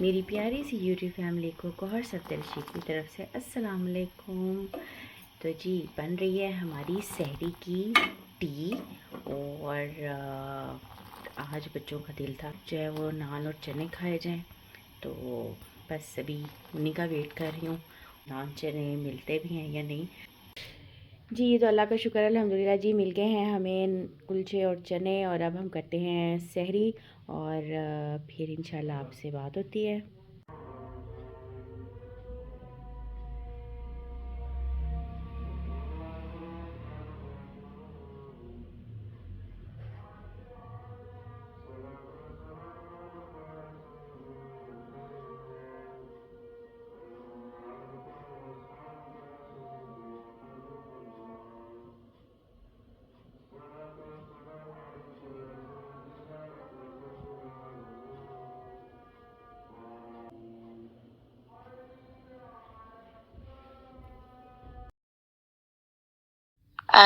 मेरी प्यारी सी YouTube family को गौहर सत्तरशी की तरफ से अस्सलाम वालेकुम। तो जी बन रही है हमारी सहरी की टी। और आज बच्चों का दिल था जो है वो नान और चने खाए जाएं, तो बस अभी उन्हीं का वेट कर रही हूँ। नान चने मिलते भी हैं या नहीं। जी तो अल्लाह का शुक्र अल्हम्दुलिल्लाह जी मिल गए हैं हमें कुलचे और चने, और अब हम करते हैं सहरी। और फिर इंशाल्लाह आपसे बात होती है।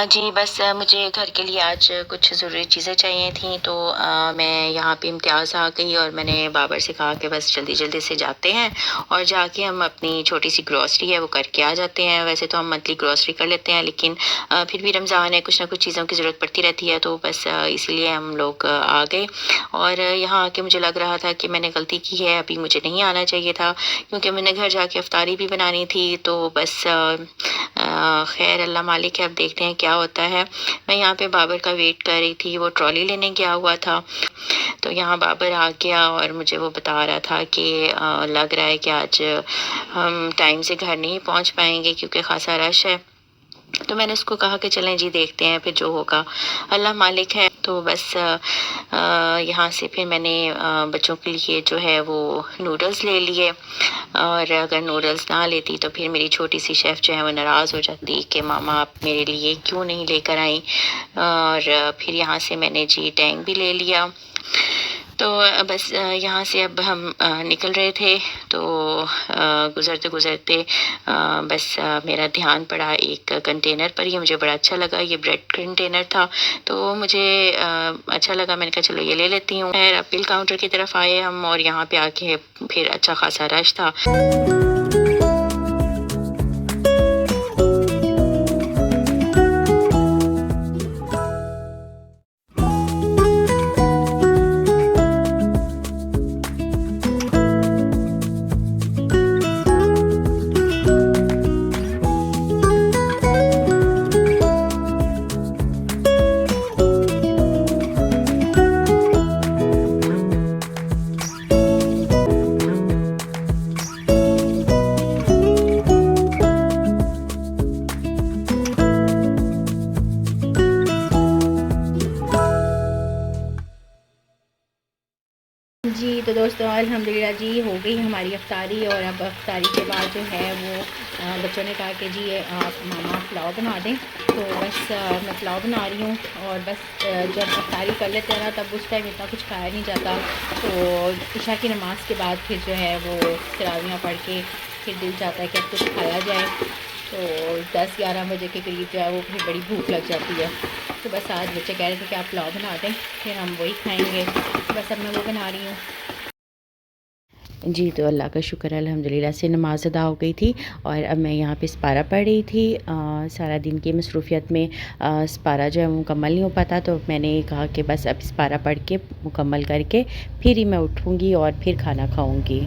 जी बस मुझे घर के लिए आज कुछ ज़रूरी चीज़ें चाहिए थी, तो मैं यहाँ पे इम्तियाज़ आ गई और मैंने बाबर से कहा कि बस जल्दी जल्दी से जाते हैं और जाके हम अपनी छोटी सी ग्रॉसरी है वो करके आ जाते हैं। वैसे तो हम मंथली ग्रॉसरी कर लेते हैं, लेकिन फिर भी रमज़ान है, कुछ ना कुछ चीज़ों की ज़रूरत पड़ती रहती है, तो बस इसीलिए हम लोग आ गए। और यहाँ आके मुझे लग रहा था कि मैंने गलती की है, अभी मुझे नहीं आना चाहिए था, क्योंकि मैंने घर जाके अफ्तारी भी बनानी थी। तो बस खैर अल्लाह मालिक है, अब देखते हैं क्या होता है। मैं यहाँ पे बाबर का वेट कर रही थी, वो ट्रॉली लेने गया हुआ था। तो यहाँ बाबर आ गया और मुझे वो बता रहा था कि लग रहा है कि आज हम टाइम से घर नहीं पहुँच पाएंगे क्योंकि खासा रश है। तो मैंने उसको कहा कि चलें जी, देखते हैं फिर जो होगा, अल्लाह मालिक है। तो बस यहाँ से फिर मैंने बच्चों के लिए जो है वो नूडल्स ले लिए। और अगर नूडल्स ना लेती तो फिर मेरी छोटी सी शेफ़ जो है वो नाराज़ हो जाती कि मामा आप मेरे लिए क्यों नहीं लेकर आई। और फिर यहाँ से मैंने जी टैंग भी ले लिया। तो बस यहाँ से अब हम निकल रहे थे, तो गुज़रते गुज़रते बस मेरा ध्यान पड़ा एक कंटेनर पर। ये मुझे बड़ा अच्छा लगा, ये ब्रेड कंटेनर था, तो मुझे अच्छा लगा। मैंने कहा चलो ये ले लेती हूँ। खैर अब बिल काउंटर की तरफ आए हम, और यहाँ पे आके फिर अच्छा खासा रश था। जी तो दोस्तों अल्हम्दुलिल्लाह जी हो गई हमारी अफ्तारी। और अब अफ्तारी के बाद जो है वो बच्चों ने कहा कि जी आप मामा पुलाव बना दें, तो बस मैं पुलाव बना रही हूँ। और बस जब अफ्तारी कर लेते हैं ना, तब उस टाइम इतना कुछ खाया नहीं जाता। तो इशा की नमाज़ के बाद फिर जो है वो तरावियाँ पढ़ के फिर दिल चाहता है कि अब कुछ खाया जाए। तो 10-11 बजे के करीब जो है वो फिर बड़ी भूख लग जाती है। तो बस आज बच्चे कह रहे थे कि आप पुलाव बना दें, फिर हम वही खाएंगे। तो बस अब मैं वो बना रही हूँ। जी तो अल्लाह का शुक्र अल्हम्दुलिल्लाह से नमाज़ अदा हो गई थी, और अब मैं यहाँ पे इस्पारा पढ़ रही थी। सारा दिन की मसरूफ़ियत में इस्पारा जो है मुकम्मल नहीं हो पाता, तो मैंने कहा कि बस अब इस्पारा पढ़ के मुकम्मल करके फिर ही मैं उठूँगी और फिर खाना खाऊँगी।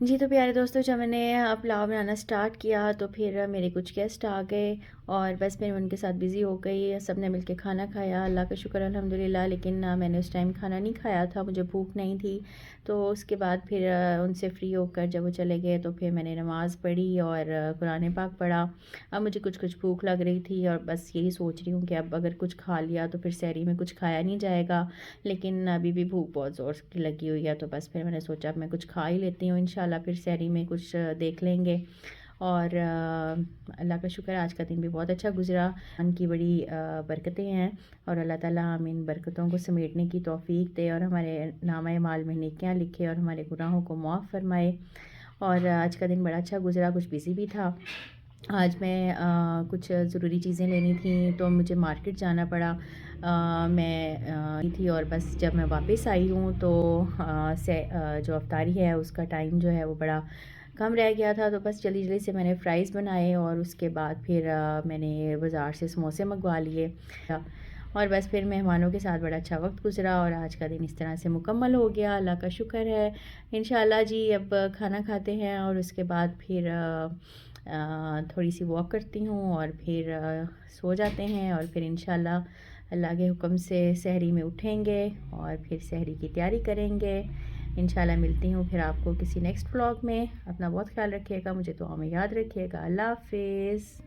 जी तो प्यारे दोस्तों, जब मैंने पुलाव बनाना स्टार्ट किया तो फिर मेरे कुछ गेस्ट आ गए, और बस फिर मैं उनके साथ बिज़ी हो गई। सब ने मिलके खाना खाया, अल्लाह का शुक्र अल्हम्दुलिल्लाह। लेकिन मैंने उस टाइम खाना नहीं खाया था, मुझे भूख नहीं थी। तो उसके बाद फिर उनसे फ़्री होकर जब वो चले गए तो फिर मैंने नमाज़ पढ़ी और कुरान पाक पढ़ा। अब मुझे कुछ कुछ भूख लग रही थी, और बस यही सोच रही हूँ कि अब अगर कुछ खा लिया तो फिर सहरी में कुछ खाया नहीं जाएगा। लेकिन अभी भी भूख बहुत ज़ोर की लगी हुई है, तो बस फिर मैंने सोचा अब मैं कुछ खा ही लेती हूँ, इंशाल्लाह फिर सहरी में कुछ देख लेंगे। और अल्लाह का शुक्र आज का दिन भी बहुत अच्छा गुज़रा। उनकी बड़ी बरकतें हैं, और अल्लाह ताला हमें इन बरकतों को समेटने की तौफ़ीक दे, और हमारे नामा माल में नेकियां लिखे, और हमारे गुनाहों को माफ़ फरमाए। और आज का दिन बड़ा अच्छा गुज़रा, कुछ बिज़ी भी था। आज मैं कुछ ज़रूरी चीज़ें लेनी थी तो मुझे मार्केट जाना पड़ा। मैं थी और बस जब मैं वापस आई हूँ तो जो अफ्तारी है उसका टाइम जो है वो बड़ा कम रह गया था, तो बस जल्दी-जल्दी से मैंने फ़्राइज़ बनाए और उसके बाद फिर मैंने बाज़ार से समोसे मंगवा लिए। और बस फिर मेहमानों के साथ बड़ा अच्छा वक्त गुज़रा और आज का दिन इस तरह से मुकम्मल हो गया। अल्लाह का शुक्र है। इंशाल्लाह जी अब खाना खाते हैं और उसके बाद फिर थोड़ी सी वॉक करती हूँ और फिर सो जाते हैं और फिर इंशाल्लाह अल्लाह के हुक्म से सहरी में उठेंगे और फिर सहरी की तैयारी करेंगे। इंशाल्लाह मिलती हूँ फिर आपको किसी नेक्स्ट व्लॉग में। अपना बहुत ख्याल रखिएगा, मुझे दुआ में याद रखिएगा। अल्लाह हाफ़िज़।